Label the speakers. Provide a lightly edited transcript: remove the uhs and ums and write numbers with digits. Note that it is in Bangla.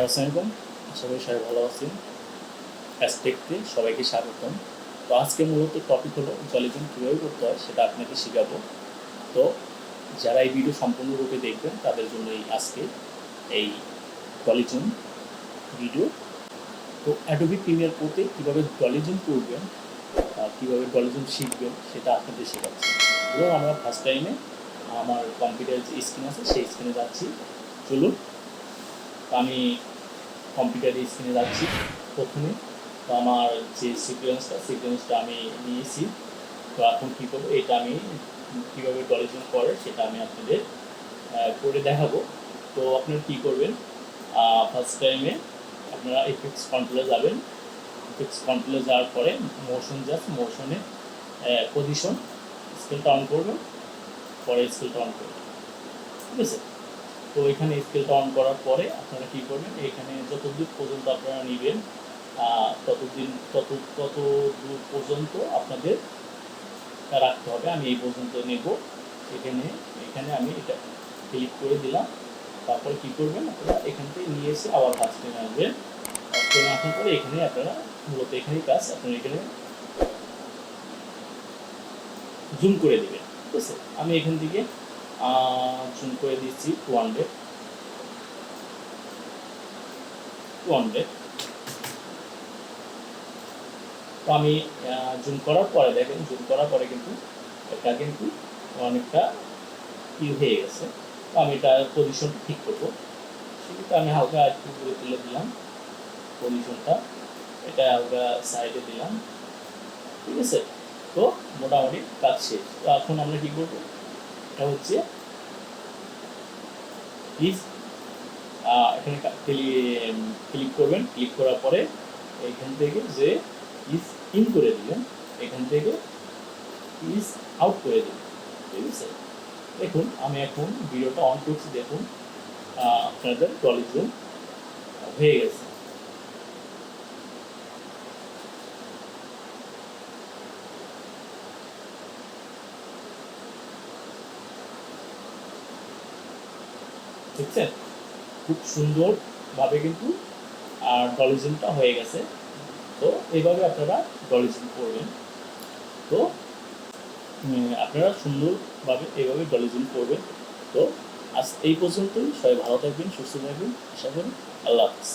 Speaker 1: আসসালামু আলাইকুম। আশা করি সবাই ভালো আছেন। অ্যাজটেকতে সবাইকে স্বাগতম। তো আজকে মূলত টপিক হলো জলিজন কীভাবে করতে হয় সেটা আপনাকে শেখাবো। তো যারা এই ভিডিও সম্পূর্ণরূপে দেখবেন তাদের জন্যই আজকে এই জলিজন ভিডিও। তো অ্যাডোবি প্রিমিয়ার প্রোতে কীভাবে জলিজন করবেন, কীভাবে জলিজন শিখবেন সেটা আপনাদের শেখাচ্ছি। এবং আমরা ফার্স্ট টাইমে আমার কম্পিউটারের যে স্ক্রিন আছে সেই স্ক্রিনে যাচ্ছি। চলুন, আমি কম্পিউটারের স্ক্রিনে যাচ্ছি। প্রথমে তো আমার যে সিকোয়েন্সটা আমি নিয়েছি। তো এখন কী করবো, এটা আমি কীভাবে জলিজন করে সেটা আমি আপনাদের করে দেখাবো। তো আপনারা কী করবেন, ফার্স্ট টাইমে আপনারা এফেক্টস কন্ট্রোলে যাবেন। এফেক্টস কন্ট্রোলে যাওয়ার পরে মোশনে পজিশন স্কেলটা অন করবেন, পরে স্কেলটা অন করবেন। ঠিক আছে? তো এখানে স্কেলটা অন করার পরে আপনারা কী করবেন, এখানে যতদূর পর্যন্ত আপনারা নেবেন তত দূর পর্যন্ত আপনাদের রাখতে হবে। আমি এই পর্যন্ত নেব। এখানে আমি এটা ক্লিক করে দিলাম। তারপরে কী করবেন, আপনারা এখান থেকে নিয়ে এসে আবার ফার্স্ট টাইমে আসবেন। ফার্স্ট টাইমে আসার পরে এখানে আপনারা মূলত এখানেই কাজ, আপনারা এখানে জুম করে দেবেন। ঠিক আছে? আমি এখান থেকে জুম করে দিচ্ছি 200। তো আমি জুম করার পরে দেখেন, জুম করার পরে কিন্তু এটা কিন্তু অনেকটা হয়ে গেছে। তো আমি এটা পজিশন ঠিক করবো। সেক্ষেত্রে আমি হালকা একটু করে তুলে দিলাম পজিশনটা, এটা হালকা সাইডে দিলাম। ঠিক আছে? তো মোটামুটি কাজ শেষ। তো এখন আমরা কী করবো, এটা হচ্ছে প্লিজ এখানে ক্লিক করবেন। ক্লিক করার পরে এখান থেকে যে ইজ ইন করে দিবেন, এখান থেকে ইজ আউট করে দেবেন। ঠিক আছে? দেখুন আমি এখন ভিডিওটা অন করছি, দেখুন আপনাদের জলিজন হয়ে গেছে। দেখছেন খুব সুন্দরভাবে কিন্তু জলিজনটা হয়ে গেছে। তো এইভাবে আপনারা জলিজন করবেন। তো আপনারা সুন্দরভাবে এইভাবে জলিজন করবেন। তো আজ এই পর্যন্তই। সবাই ভালো থাকবেন, সুস্থ থাকবেন, আশা করি। আল্লাহ হাফিজ।